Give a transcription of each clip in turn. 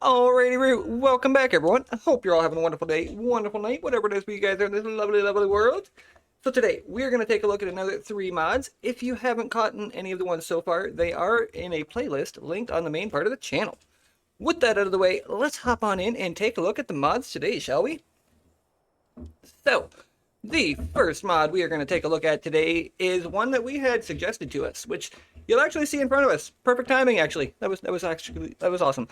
Alrighty, welcome back everyone. I hope you're all having a wonderful day, wonderful night, whatever it is for you guys are in this lovely, lovely world. So today, we're going to take a look at another 3 mods. If you haven't caught any of the ones so far, they are in a playlist linked on the main part of the channel. With that out of the way, let's hop on in and take a look at the mods today, shall we? So, the first mod we are going to take a look at today is one that we had suggested to us, which you'll actually see in front of us. Perfect timing, actually. That was awesome.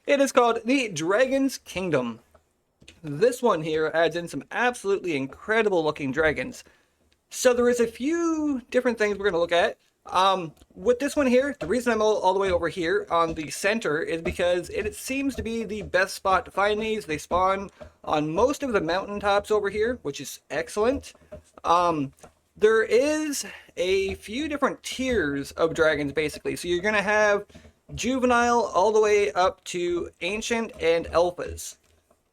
It is called the Dragon's Kingdom. This one here adds in some absolutely incredible looking dragons. So there is a few different things we're going to look at. With this one here, the reason I'm all the way over here on the center is because it seems to be the best spot to find these. They spawn on most of the mountaintops over here, which is excellent. There is a few different tiers of dragons, basically. So you're going to have juvenile all the way up to ancient and alphas.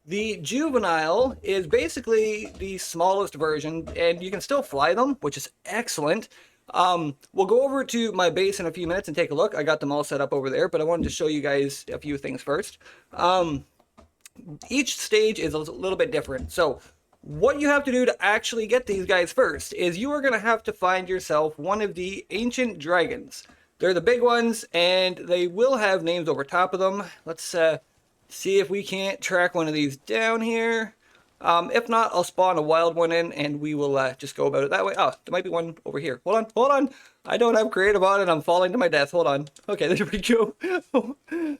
The juvenile is basically the smallest version, and you can still fly them, which is excellent. We'll go over to my base in a few minutes and take a look. I got them all set up over there, but I wanted to show you guys a few things first. Each stage is a little bit different. So what you have to do to actually get these guys first is you are going to have to find yourself one of the ancient dragons. They're the big ones, and they will have names over top of them. Let's see if we can't track one of these down here. If not, I'll spawn a wild one in, and we will just go about it that way. Oh, there might be one over here. Hold on. I don't have creative on, and I'm falling to my death. Hold on. Okay, there we go.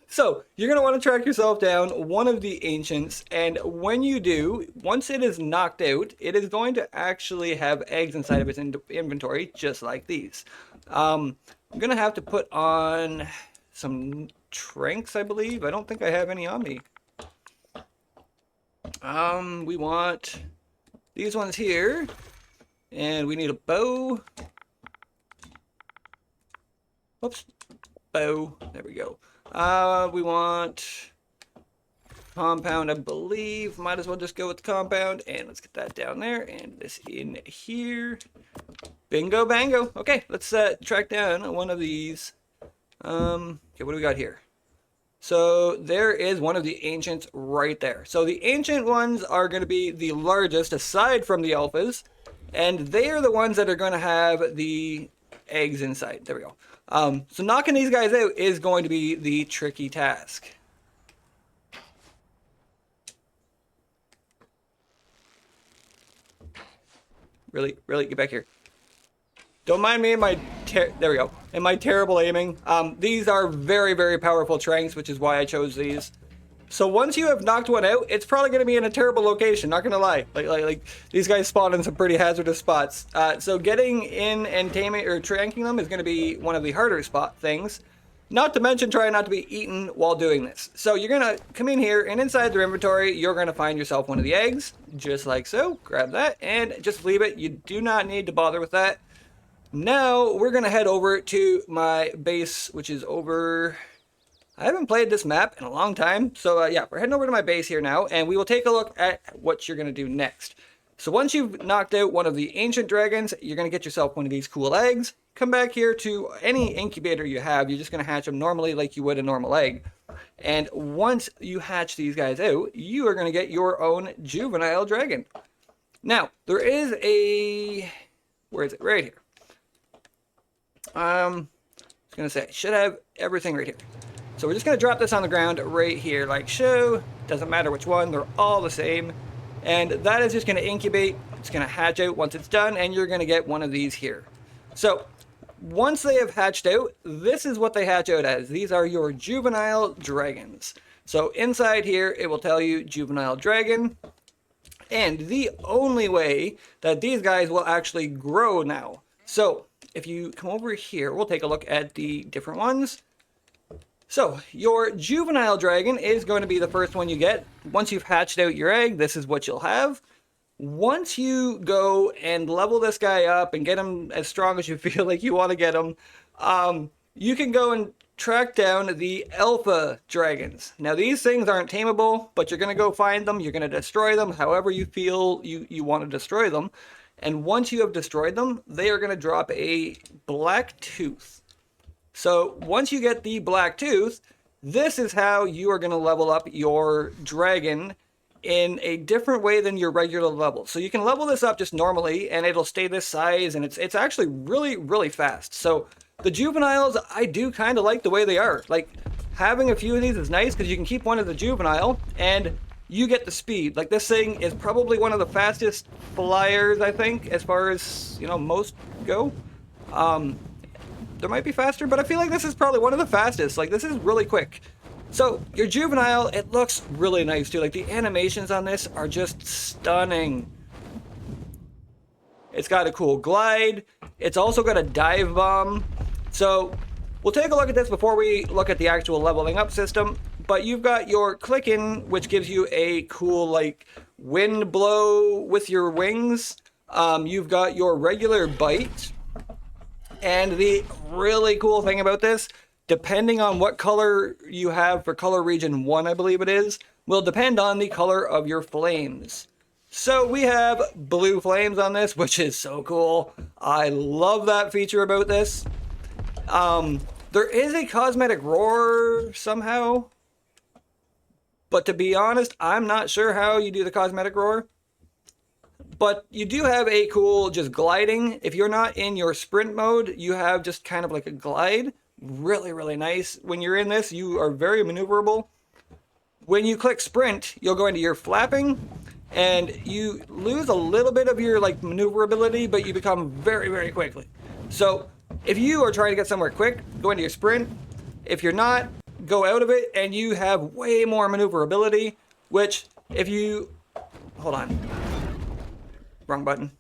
So, you're going to want to track yourself down one of the ancients, and when you do, once it is knocked out, it is going to actually have eggs inside of its inventory, just like these. I'm going to have to put on some tranks, I believe. I don't think I have any on me. We want these ones here, and we need a bow. Oops, bow. There we go. We want compound, I believe. Might as well just go with the compound, and let's get that down there, and this in here. Bingo, bango. Okay, let's track down one of these. Okay, what do we got here? So there is one of the ancients right there. So the ancient ones are going to be the largest aside from the alphas, and they are the ones that are going to have the eggs inside. There we go. So knocking these guys out is going to be the tricky task. Really, get back here. Don't mind me in my, there we go, in my terrible aiming. These are very, very powerful tranks, which is why I chose these. So once you have knocked one out, it's probably going to be in a terrible location, not going to lie. Like these guys spawn in some pretty hazardous spots. So getting in and taming or tranking them is going to be one of the harder things. Not to mention trying not to be eaten while doing this. So you're going to come in here, and inside their inventory, you're going to find yourself one of the eggs, just like so. Grab that, and just leave it. You do not need to bother with that. Now, we're going to head over to my base, which is over... I haven't played this map in a long time, so yeah, we're heading over to my base here now, and we will take a look at what you're going to do next. So once you've knocked out one of the ancient dragons, you're going to get yourself one of these cool eggs. Come back here to any incubator you have. You're just going to hatch them normally like you would a normal egg. And once you hatch these guys out, you are going to get your own juvenile dragon. Now, there is a... Where is it? Right here. I was going to say, I should have everything right here. So we're just going to drop this on the ground right here, like so. Doesn't matter which one, they're all the same. And that is just going to incubate. It's going to hatch out once it's done, and you're going to get one of these here. So once they have hatched out, this is what they hatch out as. These are your juvenile dragons. So inside here, it will tell you juvenile dragon. And the only way that these guys will actually grow now. So if you come over here, we'll take a look at the different ones. So, your juvenile dragon is going to be the first one you get. Once you've hatched out your egg, this is what you'll have. Once you go and level this guy up and get him as strong as you feel like you want to get him, you can go and track down the alpha dragons. Now, these things aren't tameable, but you're going to go find them. You're going to destroy them however you feel you want to destroy them. And once you have destroyed them, they are going to drop a black tooth. So once you get the black tooth, this is how you are going to level up your dragon in a different way than your regular level. So you can level this up just normally and it'll stay this size, and it's actually really, really fast. So the juveniles, I do kind of like the way they are. Like, having a few of these is nice because you can keep one as a juvenile and you get the speed. Like, this thing is probably one of the fastest flyers, I think, as far as, you know, most go. There might be faster, but I feel like this is probably one of the fastest. Like, this is really quick. So your juvenile, it looks really nice too. Like, the animations on this are just stunning. It's got a cool glide. It's also got a dive bomb. So we'll take a look at this before we look at the actual leveling up system. But you've got your clicking, which gives you a cool, like, wind blow with your wings. You've got your regular bite. And the really cool thing about this, depending on what color you have for color region 1, I believe it is, will depend on the color of your flames. So we have blue flames on this, which is so cool. I love that feature about this. There is a cosmetic roar somehow. But to be honest, I'm not sure how you do the cosmetic roar. But you do have a cool just gliding. If you're not in your sprint mode, you have just kind of like a glide. Really, really nice. When you're in this, you are very maneuverable. When you click sprint, you'll go into your flapping, and you lose a little bit of your like maneuverability, but you become very, very quickly. So if you are trying to get somewhere quick, go into your sprint. If you're not, go out of it, and you have way more maneuverability, which if you... Hold on. Wrong button.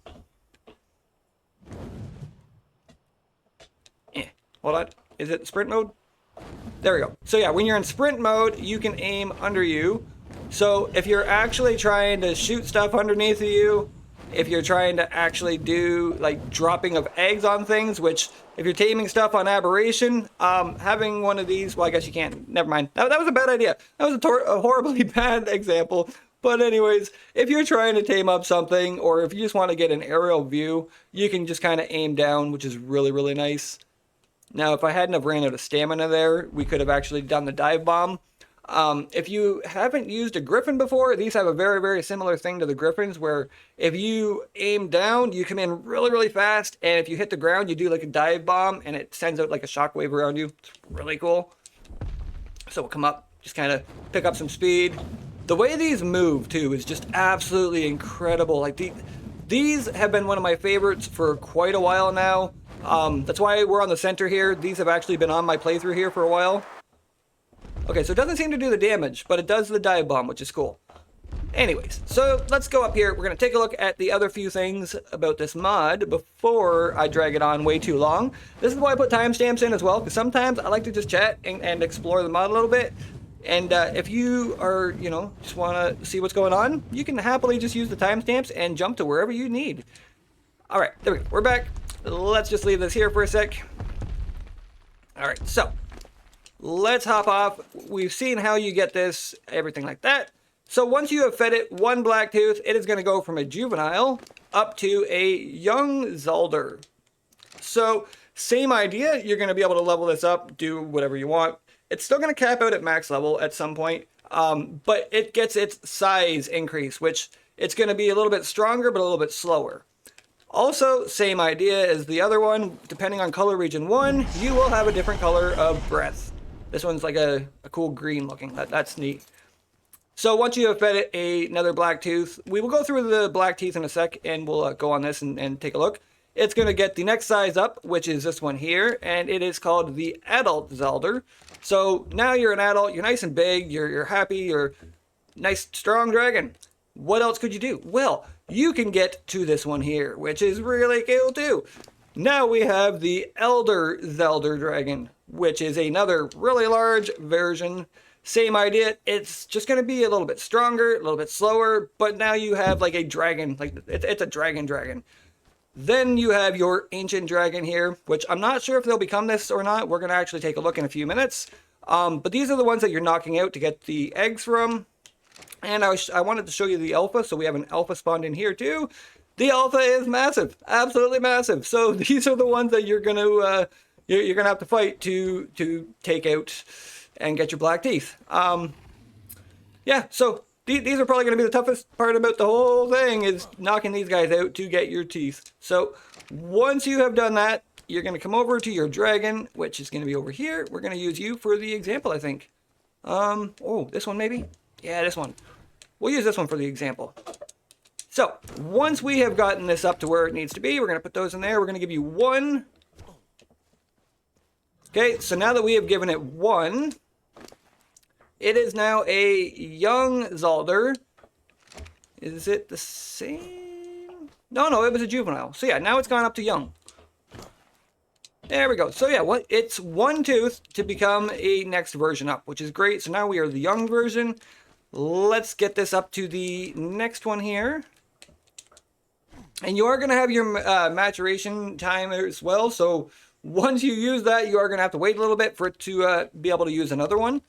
Hold on. Is it sprint mode? There we go. So yeah, when you're in sprint mode, you can aim under you. So if you're actually trying to shoot stuff underneath of you, if you're trying to actually do like dropping of eggs on things, which if you're taming stuff on aberration, having one of these, well, I guess you can't. Never mind. That was a bad idea. That was a horribly bad example. But anyways, if you're trying to tame up something, or if you just want to get an aerial view, you can just kind of aim down, which is really, really nice. Now, if I hadn't have ran out of stamina there, we could have actually done the dive bomb. If you haven't used a griffin before, these have a very, very similar thing to the griffins, where if you aim down, you come in really, really fast, and if you hit the ground, you do like a dive bomb, and it sends out like a shockwave around you. It's really cool. So we'll come up, just kind of pick up some speed. The way these move, too, is just absolutely incredible. Like, these have been one of my favorites for quite a while now. That's why we're on the center here. These have actually been on my playthrough here for a while. Okay, so it doesn't seem to do the damage, but it does the dive bomb, which is cool. Anyways, so let's go up here. We're going to take a look at the other few things about this mod before I drag it on way too long. This is why I put timestamps in as well, because sometimes I like to just chat and explore the mod a little bit. And if you are, you know, just want to see what's going on, you can happily just use the timestamps and jump to wherever you need. All right, there we go. We're back. Let's just leave this here for a sec. All right, so let's hop off. We've seen how you get this, everything like that. So once you have fed it one black tooth, it is going to go from a juvenile up to a young Zalder. So same idea. You're going to be able to level this up, do whatever you want. It's still going to cap out at max level at some point, but it gets its size increase, which it's going to be a little bit stronger, but a little bit slower. Also, same idea as the other one. Depending on color region 1, you will have a different color of breath. This one's like a cool green looking. That's neat. So once you have fed it another black tooth, we will go through the black teeth in a sec, and we'll go on this and take a look. It's going to get the next size up, which is this one here, and it is called the Adult Zalder. So now you're an adult, you're nice and big, you're happy, you're nice, strong dragon. What else could you do? Well, you can get to this one here, which is really cool too. Now we have the Elder Zalder Dragon, which is another really large version. Same idea, it's just going to be a little bit stronger, a little bit slower, but now you have like a dragon, like it's a dragon. Then you have your Ancient Dragon here, which I'm not sure if they'll become this or not. We're going to actually take a look in a few minutes. But these are the ones that you're knocking out to get the eggs from. And I wanted to show you the alpha, so we have an alpha spawned in here too. The alpha is massive, absolutely massive. So these are the ones that you're going to have to fight to take out and get your black teeth. Yeah, so these are probably going to be the toughest part about the whole thing, is knocking these guys out to get your teeth. So once you have done that, you're going to come over to your dragon, which is going to be over here. We're going to use you for the example, I think. Oh, this one maybe? Yeah, this one. We'll use this one for the example. So once we have gotten this up to where it needs to be, we're going to put those in there. We're going to give you 1. Okay, so now that we have given it 1, it is now a young Zalder. Is it the same? No, it was a juvenile. So yeah, now it's gone up to young. There we go. So yeah, it's 1 tooth to become a next version up, which is great. So now we are the young version. Let's get this up to the next one here. And you are going to have your maturation time as well. So once you use that, you are going to have to wait a little bit for it to be able to use another one.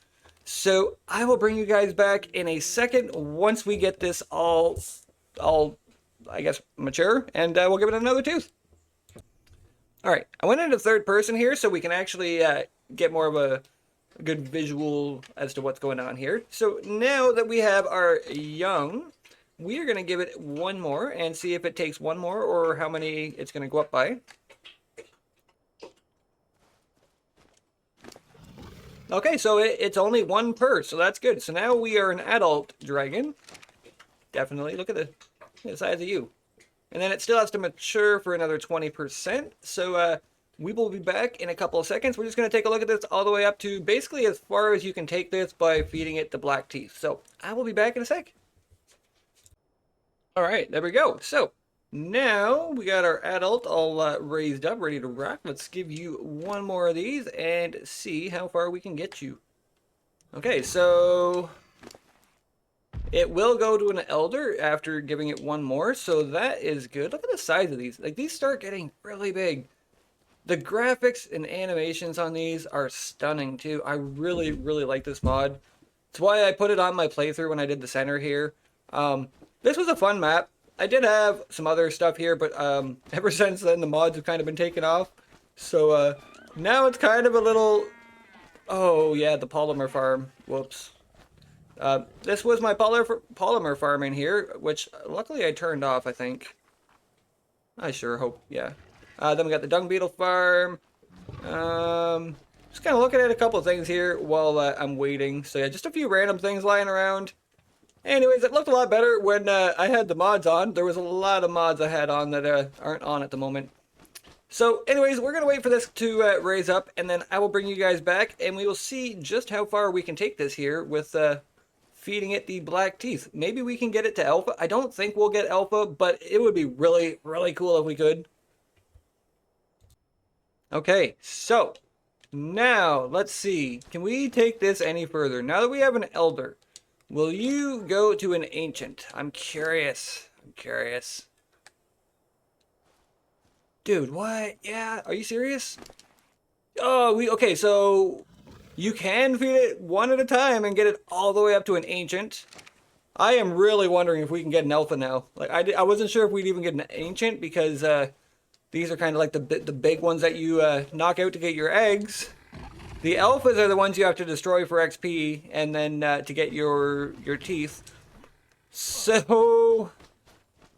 So I will bring you guys back in a second once we get this all I guess, mature. And we'll give it another tooth. All right, I went into third person here so we can actually get more of a good visual as to what's going on here. So now that we have our young, we are going to give it 1 more and see if it takes 1 more or how many it's going to go up by. Okay, so it's only 1 per, so that's good. So now we are an adult dragon. Definitely, look at the size of you. And then it still has to mature for another 20%. So we will be back in a couple of seconds. We're just going to take a look at this all the way up to basically as far as you can take this by feeding it the black teeth. So I will be back in a sec. All right, there we go. So now we got our adult all raised up, ready to rock. Let's give you 1 more of these and see how far we can get you. Okay, so it will go to an elder after giving it 1 more, so that is good. Look at the size of these. Like, these start getting really big. The graphics and animations on these are stunning, too. I really, really like this mod. It's why I put it on my playthrough when I did the center here. This was a fun map. I did have some other stuff here, but ever since then, the mods have kind of been taken off. So now it's kind of a little... Oh, yeah, the polymer farm. Whoops. This was my polymer farm in here, which luckily I turned off, I think. I sure hope, yeah. Then we got the dung beetle farm. Just kind of looking at a couple of things here while I'm waiting. So yeah, just a few random things lying around. Anyways, it looked a lot better when I had the mods on. There was a lot of mods I had on that aren't on at the moment. So anyways, we're going to wait for this to raise up, and then I will bring you guys back, and we will see just how far we can take this here with... feeding it the black teeth. Maybe we can get it to alpha. I don't think we'll get alpha, but it would be really, really cool if we could. Okay, so now let's see. Can we take this any further? Now that we have an elder, will you go to an ancient? I'm curious. Dude, what? Yeah, are you serious? Oh, okay, so you can feed it 1 at a time and get it all the way up to an ancient. I am really wondering if we can get an alpha now. Like I wasn't sure if we'd even get an ancient because these are kind of like the big ones that you knock out to get your eggs. The alphas are the ones you have to destroy for XP and then to get your teeth. So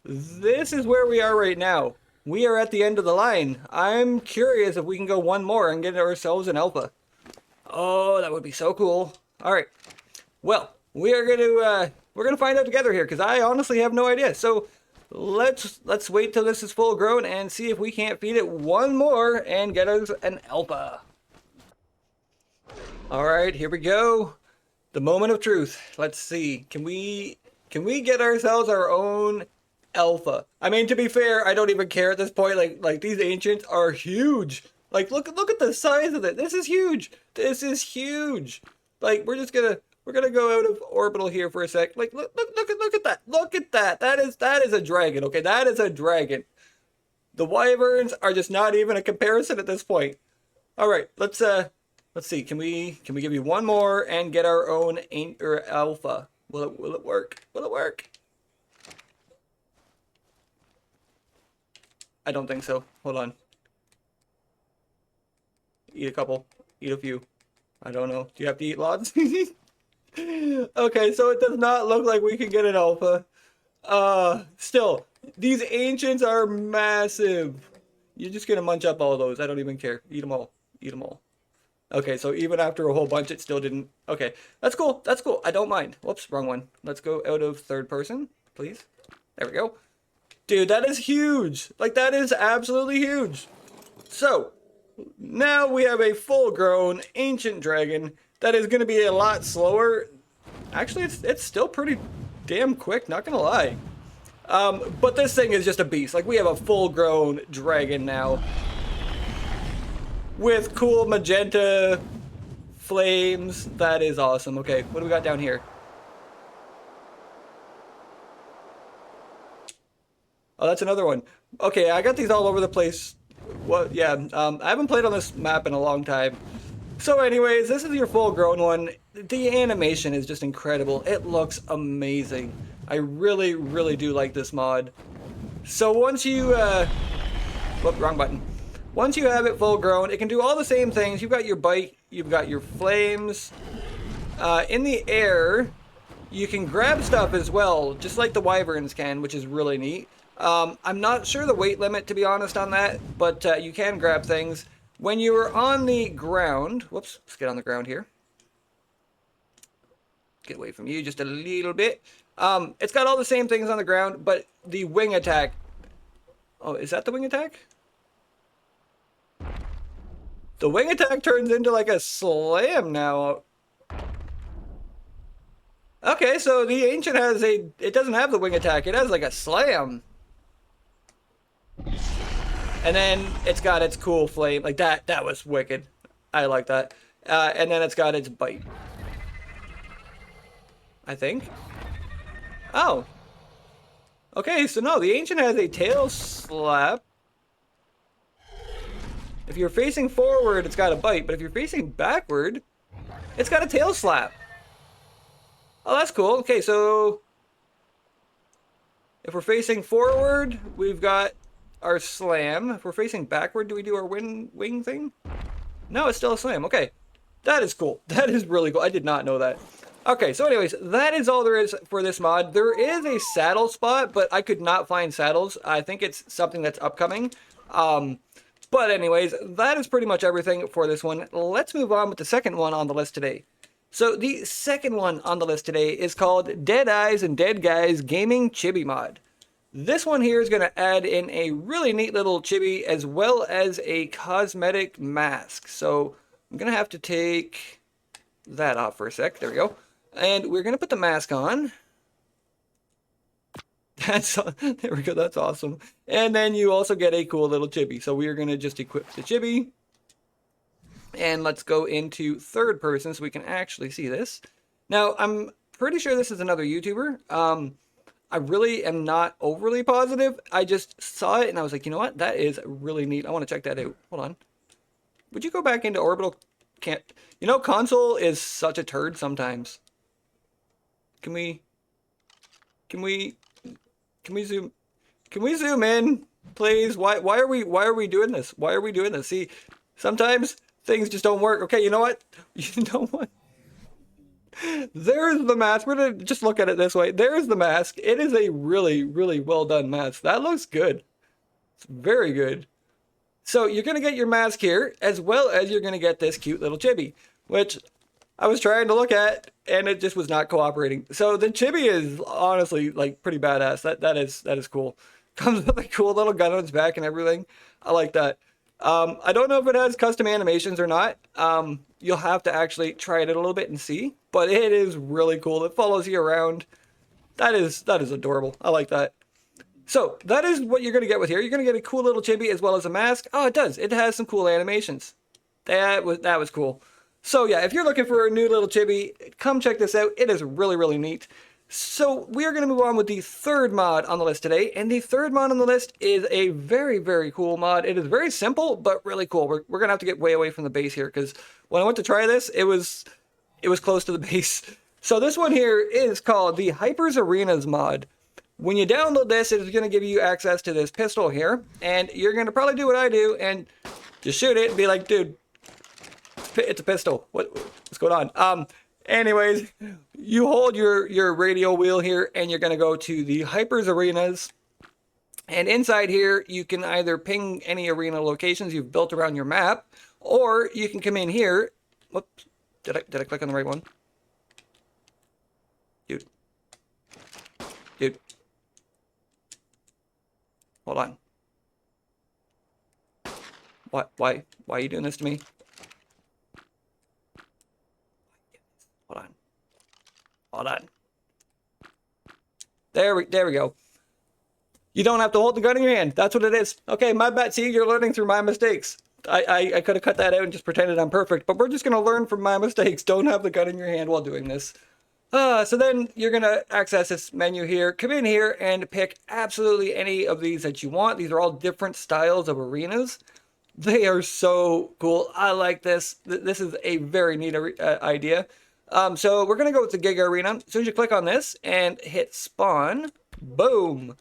this is where we are right now. We are at the end of the line. I'm curious if we can go 1 more and get ourselves an alpha. Oh, that would be so cool. All right. Well, we're gonna find out together here because I honestly have no idea. So let's wait till this is full grown and see if we can't feed it 1 more and get us an alpha. All right, here we go. The moment of truth. Let's see. Can we get ourselves our own alpha? I mean, to be fair, I don't even care at this point. Like these ancients are huge. Like, look at the size of it. This is huge. This is huge. Like, we're gonna go out of orbital here for a sec. Like, look at that. Look at that. That is a dragon. Okay, that is a dragon. The wyverns are just not even a comparison at this point. All right, let's see. Can we give you 1 more and get our own alpha? Will it work? Will it work? I don't think so. Hold on. Eat a couple. Eat a few. I don't know. Do you have to eat lots? Okay, so it does not look like we can get an alpha. Still, these ancients are massive. You're just gonna munch up all those. I don't even care. Eat them all. Eat them all. Okay, so even after a whole bunch, it still didn't. Okay, that's cool. That's cool. I don't mind. Whoops, wrong one. Let's go out of third person, please. There we go. Dude, that is huge. Like, that is absolutely huge. So, now we have a full-grown ancient dragon that is going to be a lot slower. Actually, it's still pretty damn quick, not going to lie. But this thing is just a beast. Like, we have a full-grown dragon now. With cool magenta flames. That is awesome. Okay, what do we got down here? Oh, that's another one. Okay, I got these all over the place. What? Yeah, I haven't played on this map in a long time. So anyways, this is your full-grown one. The animation is just incredible. It looks amazing. I really, really do like this mod. So once you, whoop, wrong button. Once you have it full-grown, it can do all the same things. You've got your bite, you've got your flames. In the air, you can grab stuff as well, just like the wyverns can, which is really neat. I'm not sure the weight limit, to be honest, on that, but you can grab things. When you are on the ground, whoops, let's get on the ground here. Get away from you just a little bit. It's got all the same things on the ground, but the wing attack. Oh, is that the wing attack? The wing attack turns into like a slam now. Okay, so the ancient has it doesn't have the wing attack, it has like a slam. And then it's got its cool flame, like that was wicked. I like that. And then it's got its bite. I think. Oh. Okay, so no, the ancient has a tail slap. If you're facing forward, it's got a bite, but if you're facing backward, it's got a tail slap. Oh, that's cool. Okay, so if we're facing forward, we've got our slam. If we're facing backward, do we do our wing thing? No, it's still a slam. Okay, that is cool. That is really cool. I did not know that. Okay, so anyways, that is all there is for this mod. There is a saddle spot, but I could not find saddles. I think it's something that's upcoming. But anyways, that is pretty much everything for this one. Let's move on with the second one on the list today. So the second one on the list today is called Dead Eyes and Dead Guys Gaming Chibi Mod. This one here is going to add in a really neat little chibi as well as a cosmetic mask. So I'm going to have to take that off for a sec. There we go. And we're going to put the mask on. There we go, that's awesome. And then you also get a cool little chibi. So we are going to just equip the chibi. And let's go into third person so we can actually see this. Now, I'm pretty sure this is another YouTuber. I really am not overly positive. I just saw it and I was like, you know what? That is really neat. I want to check that out. Hold on. Would you go back into orbital? Can't. You know, console is such a turd sometimes. Can we zoom? Can we zoom in, please? Why are we doing this? Why are we doing this? See, sometimes things just don't work. Okay, you know what? You know what? There's the mask. We're gonna just look at it this way. There's the mask. It is a really, really well done mask. That looks good. It's very good. So you're gonna get your mask here, as well as you're gonna get this cute little chibi, which I was trying to look at, and it just was not cooperating. So the chibi is honestly like pretty badass. That is cool. Comes with a cool little gun on its back and everything. I like that. I don't know if it has custom animations or not. You'll have to actually try it a little bit and see, but it is really cool. It follows you around. That is adorable. I like that. So that is what you're going to get with here. You're going to get a cool little chibi as well as a mask. Oh, it does. It has some cool animations. That was cool. So yeah, if you're looking for a new little chibi, come check this out. It is really, really neat. So we are going to move on with the third mod on the list today, and the third mod on the list is a very, very cool mod. It is very simple, but really cool. We're going to have to get way away from the base here, because when I went to try this, it was close to the base. So this one here is called the Hypers Arenas mod. When you download this, it is going to give you access to this pistol here, and you're going to probably do what I do and just shoot it and be like, dude, it's a pistol. What's going on? Anyways, you hold your radio wheel here, and you're gonna go to the Hypers arenas. And inside here, you can either ping any arena locations you've built around your map, or you can come in here. Whoops, did I click on the right one? Dude. Hold on. Why are you doing this to me? Hold on. There we go. You don't have to hold the gun in your hand. That's what it is. Okay, my bad. See, you're learning through my mistakes. I could have cut that out and just pretended I'm perfect, but we're just going to learn from my mistakes. Don't have the gun in your hand while doing this. So then you're going to access this menu here. Come in here and pick absolutely any of these that you want. These are all different styles of arenas. They are so cool. I like this. This is a very neat idea. So we're going to go with the Giga Arena. As soon as you click on this and hit spawn, boom.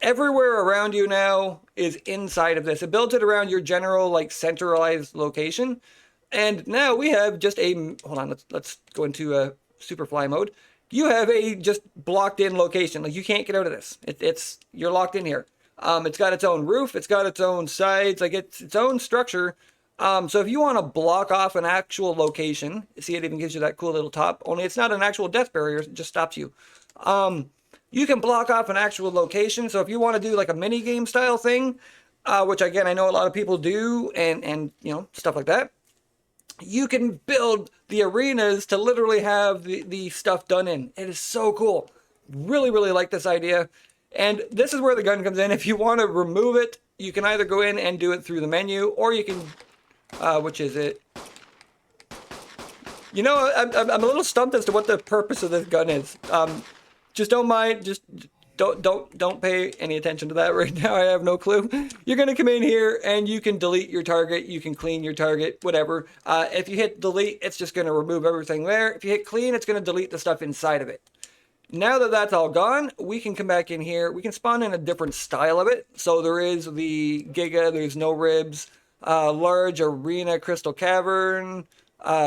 Everywhere around you now is inside of this. It builds it around your general, like, centralized location. And now we have just a, hold on, let's go into a super fly mode. You have a just blocked in location. Like, you can't get out of this. You're locked in here. It's got its own roof. It's got its own sides. Like, it's its own structure. So if you want to block off an actual location, see, it even gives you that cool little top, only it's not an actual death barrier. It just stops you. You can block off an actual location. So if you want to do like a mini game style thing, which again, I know a lot of people do, and you know, stuff like that, you can build the arenas to literally have the stuff done in. It is so cool. Really, really like this idea. And this is where the gun comes in. If you want to remove it, you can either go in and do it through the menu, or you can, which is it? You know, I'm a little stumped as to what the purpose of this gun is. Just don't mind. Just don't pay any attention to that right now. I have no clue. You're gonna come in here and you can delete your target. You can clean your target, whatever. If you hit delete, it's just gonna remove everything there. If you hit clean, it's gonna delete the stuff inside of it. Now that that's all gone, we can come back in here. We can spawn in a different style of it. So there is the Giga. There's no ribs. Large arena, crystal cavern.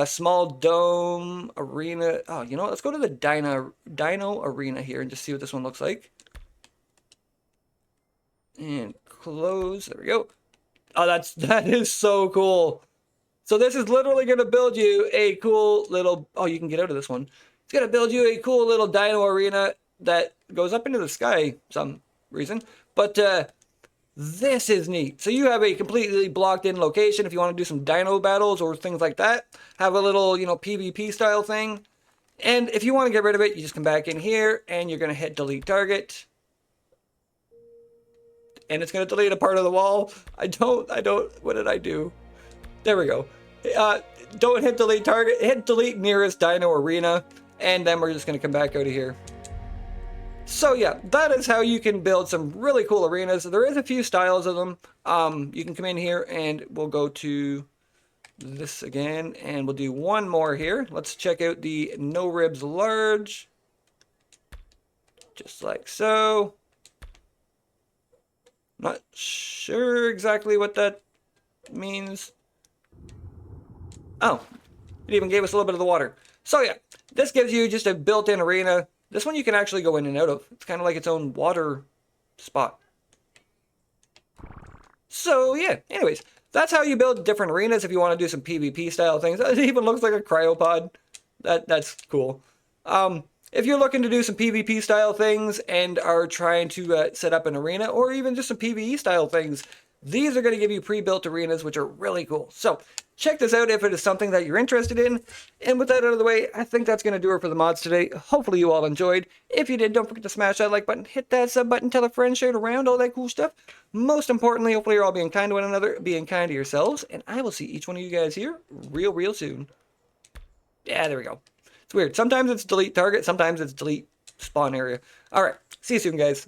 Small dome arena. Oh, you know what? Let's go to the Dino arena here and just see what this one looks like. And close. There we go. Oh, that is so cool. So this is literally going to build you a cool little. Oh, you can get out of this one. It's going to build you a cool little Dino arena that goes up into the sky for some reason. But this is neat. So you have a completely blocked in location if you want to do some dino battles or things like that. Have a little, you know, PvP style thing. And if you want to get rid of it, you just come back in here and you're going to hit delete target. And it's going to delete a part of the wall. What did I do? There we go. Don't hit delete target. Hit delete nearest dino arena. And then we're just going to come back out of here. So yeah, that is how you can build some really cool arenas. There is a few styles of them. You can come in here and we'll go to this again and we'll do one more here. Let's check out the no ribs large. Just like so. Not sure exactly what that means. Oh, it even gave us a little bit of the water. So yeah, this gives you just a built-in arena. This one you can actually go in and out of. It's kind of like its own water spot. So yeah, anyways, that's how you build different arenas if you want to do some PvP style things. It even looks like a cryopod. That's cool. If you're looking to do some PvP style things and are trying to set up an arena or even just some PvE style things, these are going to give you pre-built arenas, which are really cool. So check this out if it is something that you're interested in. And with that out of the way, I think that's going to do it for the mods today. Hopefully you all enjoyed. If you did, don't forget to smash that like button, hit that sub button, tell a friend, share it around, all that cool stuff. Most importantly, hopefully you're all being kind to one another, being kind to yourselves. And I will see each one of you guys here real soon. Yeah, there we go. It's weird. Sometimes it's delete target, sometimes it's delete spawn area. All right, see you soon, guys.